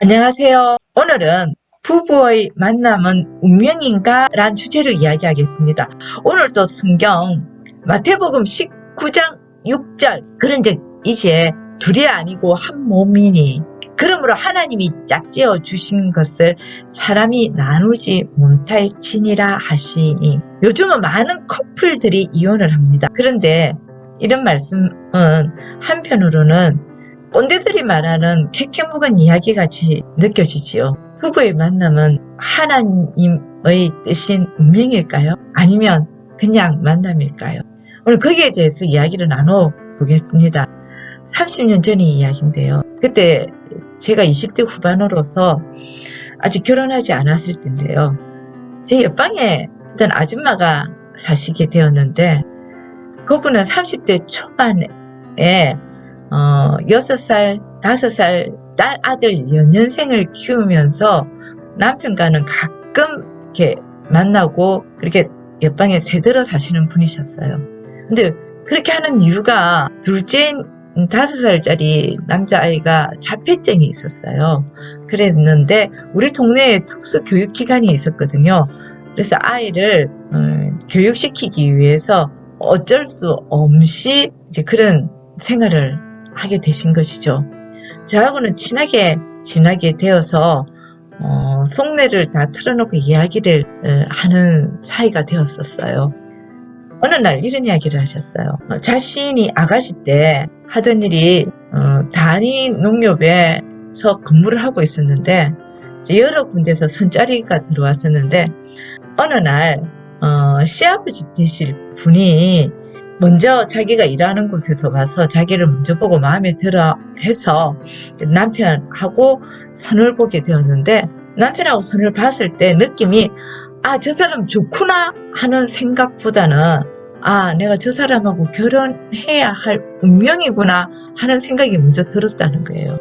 안녕하세요. 오늘은 부부의 만남은 운명인가? 란 주제로 이야기하겠습니다. 오늘도 성경 마태복음 19장 6절 그런즉 이제 둘이 아니고 한 몸이니 그러므로 하나님이 짝지어 주신 것을 사람이 나누지 못할지니라 하시니. 요즘은 많은 커플들이 이혼을 합니다. 그런데 이런 말씀은 한편으로는 꼰대들이 말하는 캐캐묵은 이야기같이 느껴지지요. 부부의 만남은 하나님의 뜻인 운명일까요? 아니면 그냥 만남일까요? 오늘 거기에 대해서 이야기를 나눠보겠습니다. 30년 전의 이야기인데요. 그때 제가 20대 후반으로서 아직 결혼하지 않았을 때인데요. 제 옆방에 어떤 아줌마가 사시게 되었는데 그분은 30대 초반에 6살, 5살 딸 아들 연년생을 키우면서 남편과는 가끔 이렇게 만나고 그렇게 옆방에 새들어 사시는 분이셨어요. 근데 그렇게 하는 이유가 둘째인 5살짜리 남자아이가 자폐증이 있었어요. 그랬는데 우리 동네에 특수교육기관이 있었거든요. 그래서 아이를 교육시키기 위해서 어쩔 수 없이 이제 그런 생활을 하게 되신 것이죠. 저하고는 친하게 지나게 되어서 속내를 다 틀어놓고 이야기를 하는 사이가 되었었어요. 어느 날 이런 이야기를 하셨어요. 자신이 아가씨 때 하던 일이 단위 농협에서 근무를 하고 있었는데 여러 군데서 선짜리가 들어왔었는데 어느 날 시아버지 되실 분이 먼저 자기가 일하는 곳에서 와서 자기를 먼저 보고 마음에 들어 해서 남편하고 선을 보게 되었는데 남편하고 선을 봤을 때 느낌이 저 사람 좋구나 하는 생각보다는 내가 저 사람하고 결혼해야 할 운명이구나 하는 생각이 먼저 들었다는 거예요.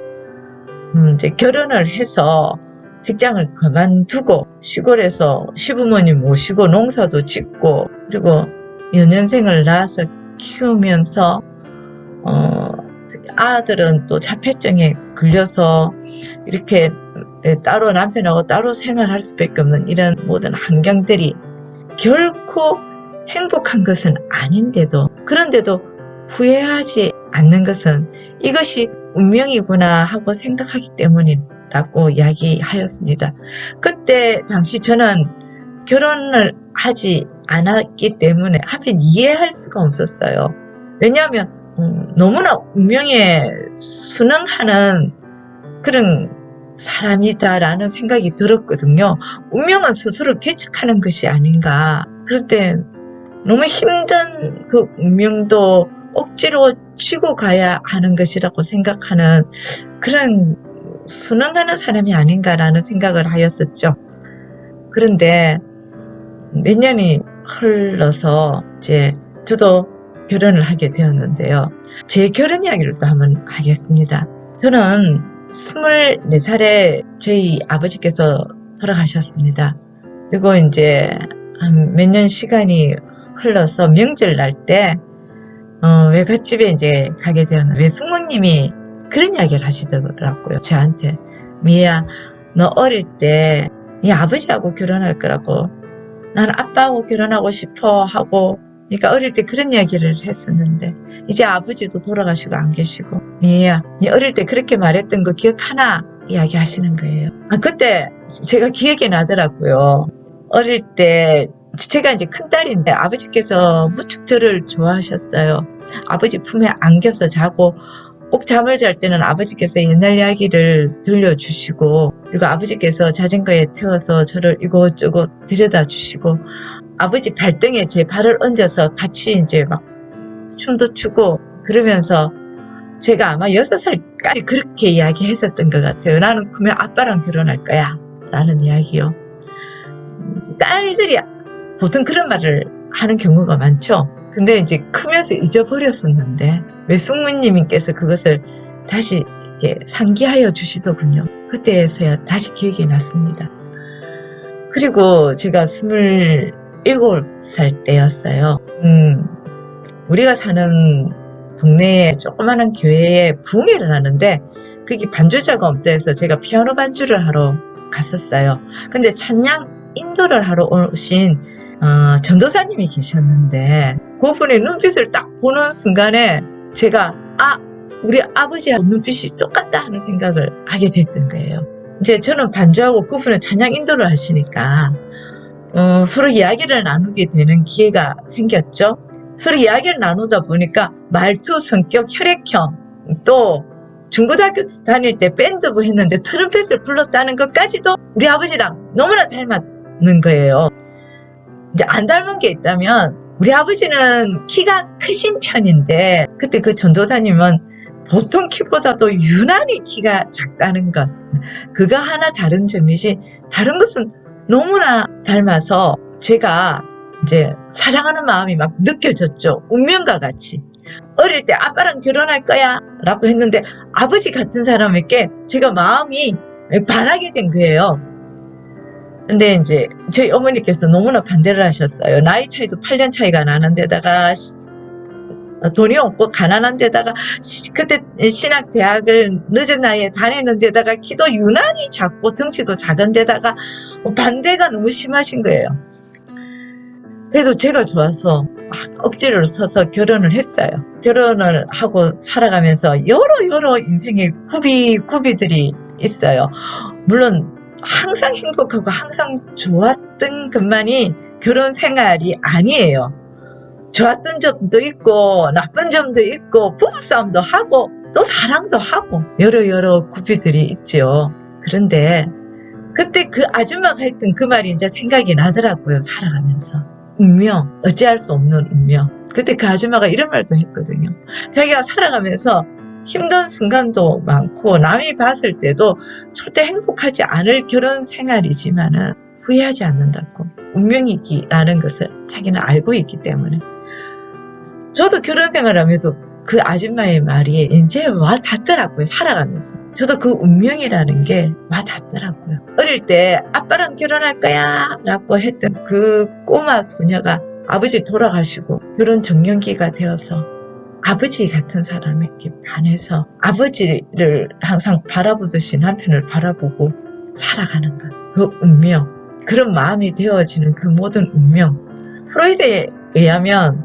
이제 결혼을 해서 직장을 그만두고 시골에서 시부모님 모시고 농사도 짓고 그리고 연년생을 낳아서 키우면서 아들은 또 자폐증에 걸려서 이렇게 따로 남편하고 따로 생활할 수밖에 없는 이런 모든 환경들이 결코 행복한 것은 아닌데도 그런데도 후회하지 않는 것은 이것이 운명이구나 하고 생각하기 때문이라고 이야기하였습니다. 그때 당시 저는 결혼을 하지 않았기 때문에 한편 이해할 수가 없었어요. 왜냐하면 너무나 운명에 순응하는 그런 사람이다라는 생각이 들었거든요. 운명은 스스로 개척하는 것이 아닌가. 그럴 때 너무 힘든 그 운명도 억지로 치고 가야 하는 것이라고 생각하는 그런 순응하는 사람이 아닌가라는 생각을 하였었죠. 그런데 몇 년이 흘러서 이제 저도 결혼을 하게 되었는데요. 제 결혼 이야기를 또 한번 하겠습니다. 저는 24살에 저희 아버지께서 돌아가셨습니다. 그리고 이제 한 몇 년 시간이 흘러서 명절날 때 외갓집에 이제 가게 되었는데 외숙모님이 그런 이야기를 하시더라고요. 저한테 미애야 너 어릴 때 네 아버지하고 결혼할 거라고 난 아빠하고 결혼하고 싶어 하고 그러니까 어릴 때 그런 이야기를 했었는데 이제 아버지도 돌아가시고 안 계시고 미애야 네 어릴 때 그렇게 말했던 거 기억하나? 이야기 하시는 거예요. 그때 제가 기억이 나더라고요. 어릴 때 제가 이제 큰딸인데 아버지께서 무척 저를 좋아하셨어요. 아버지 품에 안겨서 자고 꼭 잠을 잘 때는 아버지께서 옛날 이야기를 들려주시고 그리고 아버지께서 자전거에 태워서 저를 이곳저곳 데려다 주시고 아버지 발등에 제 발을 얹어서 같이 이제 막 춤도 추고 그러면서 제가 아마 6살까지 그렇게 이야기했었던 것 같아요. 나는 크면 아빠랑 결혼할 거야 라는 이야기요. 딸들이 보통 그런 말을 하는 경우가 많죠. 근데 이제 크면서 잊어버렸었는데 외숙모님께서 그것을 다시 이렇게 상기하여 주시더군요. 그때서야 다시 기억이 났습니다. 그리고 제가 27살 때였어요. 우리가 사는 동네에 조그마한 교회에 부흥회를 하는데 거기 반주자가 없다 해서 제가 피아노 반주를 하러 갔었어요. 근데 찬양 인도를 하러 오신 전도사님이 계셨는데 그분의 눈빛을 딱 보는 순간에 제가 우리 아버지하고 눈빛이 똑같다 하는 생각을 하게 됐던 거예요. 이제 저는 반주하고 그분은 찬양 인도를 하시니까 서로 이야기를 나누게 되는 기회가 생겼죠. 서로 이야기를 나누다 보니까 말투, 성격, 혈액형, 또 중고등학교 다닐 때 밴드부 했는데 트럼펫을 불렀다는 것까지도 우리 아버지랑 너무나 닮았는 거예요. 이제 안 닮은 게 있다면 우리 아버지는 키가 크신 편인데 그때 그 전도사님은 보통 키보다도 유난히 키가 작다는 것. 그거 하나 다른 점이지 다른 것은 너무나 닮아서 제가 이제 사랑하는 마음이 막 느껴졌죠. 운명과 같이. 어릴 때 아빠랑 결혼할 거야 라고 했는데 아버지 같은 사람에게 제가 마음이 반하게 된 거예요. 근데 이제 저희 어머니께서 너무나 반대를 하셨어요. 나이 차이도 8년 차이가 나는 데다가 돈이 없고 가난한 데다가 그때 신학대학을 늦은 나이에 다니는 데다가 키도 유난히 작고 덩치도 작은 데다가 반대가 너무 심하신 거예요. 그래서 제가 좋아서 억지로 서서 결혼을 했어요. 결혼을 하고 살아가면서 여러 인생의 구비들이 있어요. 물론 항상 행복하고 항상 좋았던 것만이 결혼 생활이 아니에요. 좋았던 점도 있고 나쁜 점도 있고 부부싸움도 하고 또 사랑도 하고 여러 구비들이 있죠. 그런데 그때 그 아줌마가 했던 그 말이 이제 생각이 나더라고요. 살아가면서. 운명, 어찌할 수 없는 운명. 그때 그 아줌마가 이런 말도 했거든요. 자기가 살아가면서 힘든 순간도 많고 남이 봤을 때도 절대 행복하지 않을 결혼 생활이지만은 후회하지 않는다고. 운명이기라는 것을 자기는 알고 있기 때문에. 저도 결혼 생활하면서 그 아줌마의 말이 이제 와 닿더라고요. 살아가면서. 저도 그 운명이라는 게 와 닿더라고요. 어릴 때 아빠랑 결혼할 거야 라고 했던 그 꼬마 소녀가 아버지 돌아가시고 결혼 정년기가 되어서 아버지 같은 사람에게 반해서 아버지를 항상 바라보듯이 남편을 바라보고 살아가는 것. 그 운명. 그런 마음이 되어지는 그 모든 운명. 프로이드에 의하면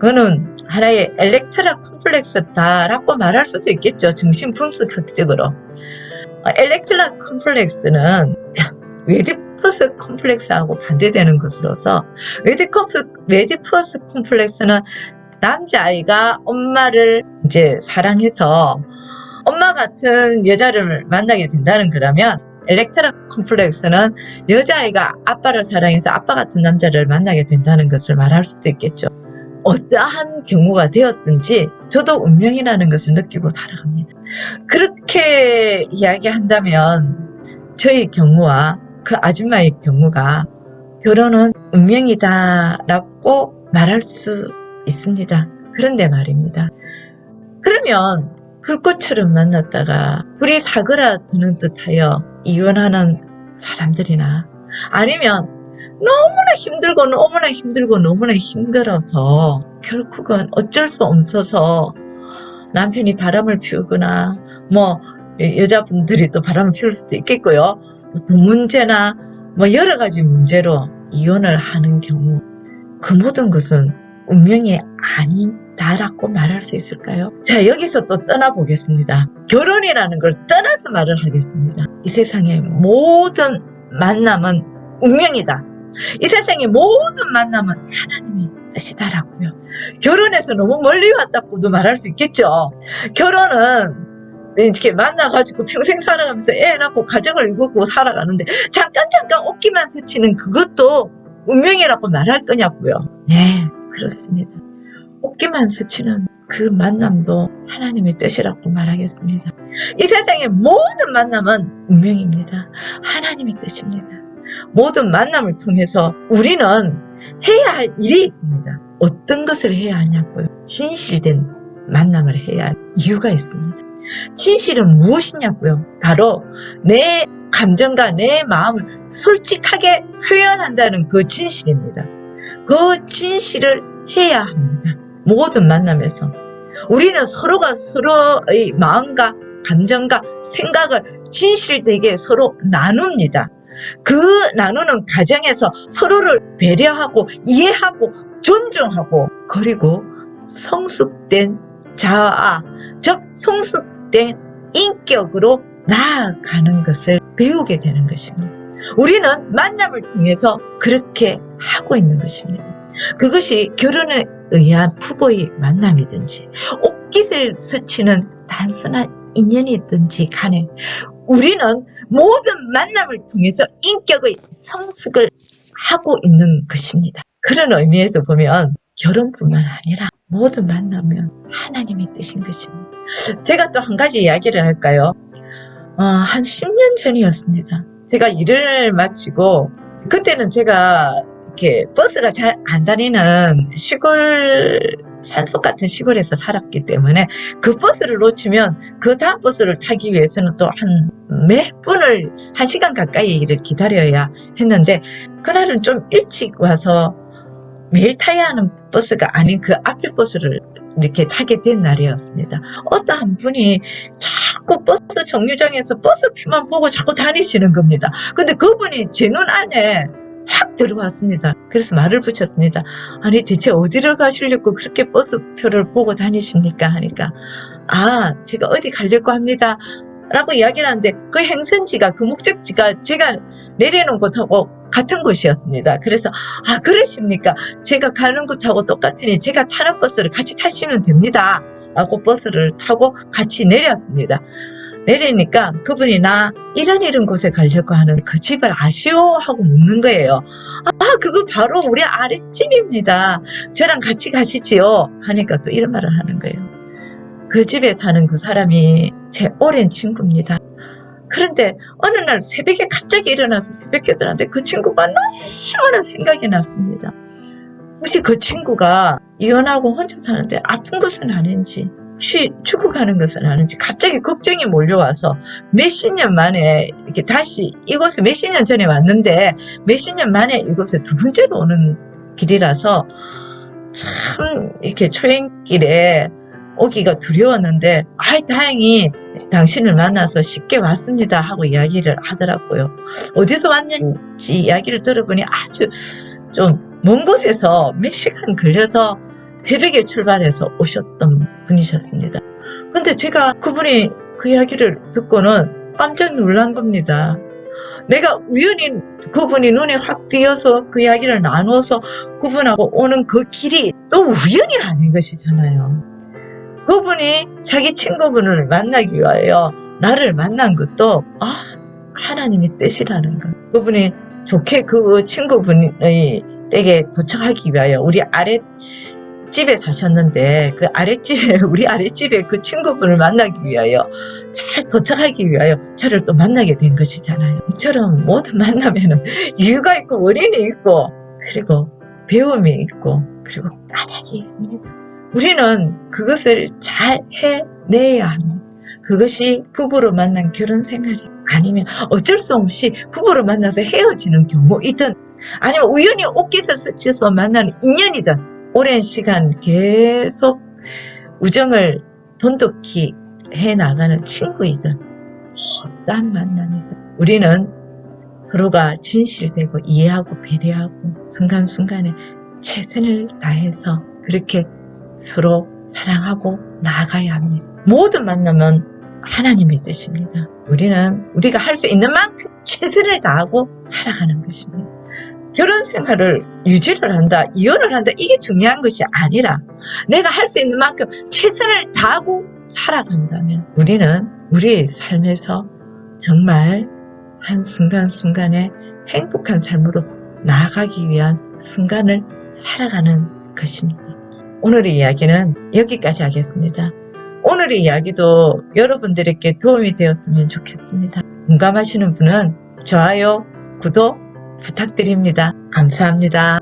그거는 하나의 엘렉트라 컴플렉스다라고 말할 수도 있겠죠. 정신분석학적으로. 엘렉트라 컴플렉스는 웨디퍼스 컴플렉스하고 반대되는 것으로서 웨디퍼스 컴플렉스는 남자아이가 엄마를 이제 사랑해서 엄마 같은 여자를 만나게 된다는 거라면 엘렉트라 컴플렉스는 여자아이가 아빠를 사랑해서 아빠 같은 남자를 만나게 된다는 것을 말할 수도 있겠죠. 어떠한 경우가 되었든지 저도 운명이라는 것을 느끼고 살아갑니다. 그렇게 이야기한다면 저의 경우와 그 아줌마의 경우가 결혼은 운명이다라고 말할 수 있습니다. 그런데 말입니다. 그러면 불꽃처럼 만났다가 불이 사그라드는 듯하여 이혼하는 사람들이나 아니면 너무나 힘들어서 결국은 어쩔 수 없어서 남편이 바람을 피우거나 여자분들이 또 바람을 피울 수도 있겠고요. 돈 문제나 여러 가지 문제로 이혼을 하는 경우 그 모든 것은 운명이 아니다라고 말할 수 있을까요? 자, 여기서 또 떠나보겠습니다. 결혼이라는 걸 떠나서 말을 하겠습니다. 이 세상의 모든 만남은 운명이다. 이 세상의 모든 만남은 하나님의 뜻이다라고요. 결혼해서 너무 멀리 왔다고도 말할 수 있겠죠. 결혼은 이렇게 만나가지고 평생 살아가면서 애 낳고 가정을 이루고 살아가는데 잠깐 옷기만 스치는 그것도 운명이라고 말할 거냐고요. 네, 그렇습니다. 옷기만 스치는 그 만남도 하나님의 뜻이라고 말하겠습니다. 이 세상의 모든 만남은 운명입니다. 하나님의 뜻입니다. 모든 만남을 통해서 우리는 해야 할 일이 있습니다. 어떤 것을 해야 하냐고요. 진실된 만남을 해야 할 이유가 있습니다. 진실은 무엇이냐고요. 바로 내 감정과 내 마음을 솔직하게 표현한다는 그 진실입니다. 그 진실을 해야 합니다. 모든 만남에서 우리는 서로가 서로의 마음과 감정과 생각을 진실되게 서로 나눕니다. 그 나누는 과정에서 서로를 배려하고 이해하고 존중하고, 그리고 성숙된 자아, 즉 성숙된 인격으로 나아가는 것을 배우게 되는 것입니다. 우리는 만남을 통해서 그렇게 하고 있는 것입니다. 그것이 결혼에 의한 부부의 만남이든지 옷깃을 스치는 단순한 인연이든지 간에 우리는 모든 만남을 통해서 인격의 성숙을 하고 있는 것입니다. 그런 의미에서 보면 결혼뿐만 아니라 모든 만남은 하나님의 뜻인 것입니다. 제가 또 한 가지 이야기를 할까요? 한 10년 전이었습니다. 제가 일을 마치고, 그때는 제가 이렇게 버스가 잘 안 다니는 시골, 산속 같은 시골에서 살았기 때문에 그 버스를 놓치면 그 다음 버스를 타기 위해서는 또 몇 분을 1시간 가까이를 기다려야 했는데, 그날은 좀 일찍 와서 매일 타야 하는 버스가 아닌 그 앞에 버스를 이렇게 타게 된 날이었습니다. 어떠한 분이 자꾸 버스 정류장에서 버스표만 보고 자꾸 다니시는 겁니다. 근데 그분이 제 눈 안에 확 들어왔습니다. 그래서 말을 붙였습니다. 아니 대체 어디를 가시려고 그렇게 버스표를 보고 다니십니까? 하니까 제가 어디 가려고 합니다 라고 이야기를 하는데, 그 행선지가, 그 목적지가 제가 내리는 곳하고 같은 곳이었습니다. 그래서 그러십니까? 제가 가는 곳하고 똑같으니 제가 타는 버스를 같이 타시면 됩니다 라고 버스를 타고 같이 내렸습니다. 내리니까 그분이 나 이런 곳에 가려고 하는 그 집을 아시오? 하고 묻는 거예요. 그거 바로 우리 아랫집입니다. 저랑 같이 가시지요? 하니까 또 이런 말을 하는 거예요. 그 집에 사는 그 사람이 제 오랜 친구입니다. 그런데 어느 날 새벽에 갑자기 일어나서 새벽기도하는데 그 친구가 너무나 생각이 났습니다. 혹시 그 친구가 이혼하고 혼자 사는데 아픈 것은 아닌지, 혹시 죽어가는 것은 아닌지 갑자기 걱정이 몰려와서 몇십 년 만에 이렇게 다시 이곳에, 몇십 년 전에 왔는데 몇십 년 만에 이곳에 두 번째로 오는 길이라서 참 이렇게 초행길에 오기가 두려웠는데 다행히 당신을 만나서 쉽게 왔습니다 하고 이야기를 하더라고요. 어디서 왔는지 이야기를 들어보니 아주 좀 먼 곳에서 몇 시간 걸려서 새벽에 출발해서 오셨던 분이셨습니다. 근데 제가 그분이 그 이야기를 듣고는 깜짝 놀란 겁니다. 내가 우연히 그분이 눈에 확 띄어서 그 이야기를 나눠서 그분하고 오는 그 길이 또 우연이 아닌 것이잖아요. 그분이 자기 친구분을 만나기 위하여 나를 만난 것도 하나님의 뜻이라는 것. 그분이 좋게 그 친구분의 댁에 도착하기 위하여 우리 아랫집에 사셨는데 그 아랫집에, 우리 아랫집에 그 친구분을 만나기 위하여 잘 도착하기 위하여 저를 또 만나게 된 것이잖아요. 이처럼 모든 만남에는 이유가 있고 원인이 있고 그리고 배움이 있고 그리고 까닭이 있습니다. 우리는 그것을 잘 해내야 합니다. 그것이 부부로 만난 결혼 생활이 아니면 어쩔 수 없이 부부로 만나서 헤어지는 경우이든 아니면 우연히 옷깃을 스쳐서 만나는 인연이든 오랜 시간 계속 우정을 돈독히 해나가는 친구이든 어떠한 만남이든 우리는 서로가 진실되고 이해하고 배려하고 순간순간에 최선을 다해서 그렇게 서로 사랑하고 나아가야 합니다. 모든 만남은 하나님의 뜻입니다. 우리는 우리가 할 수 있는 만큼 최선을 다하고 살아가는 것입니다. 결혼 생활을 유지를 한다, 이혼을 한다, 이게 중요한 것이 아니라 내가 할 수 있는 만큼 최선을 다하고 살아간다면 우리는 우리의 삶에서 정말 한 순간순간에 행복한 삶으로 나아가기 위한 순간을 살아가는 것입니다. 오늘의 이야기는 여기까지 하겠습니다. 오늘의 이야기도 여러분들에게 도움이 되었으면 좋겠습니다. 공감하시는 분은 좋아요, 구독 부탁드립니다. 감사합니다.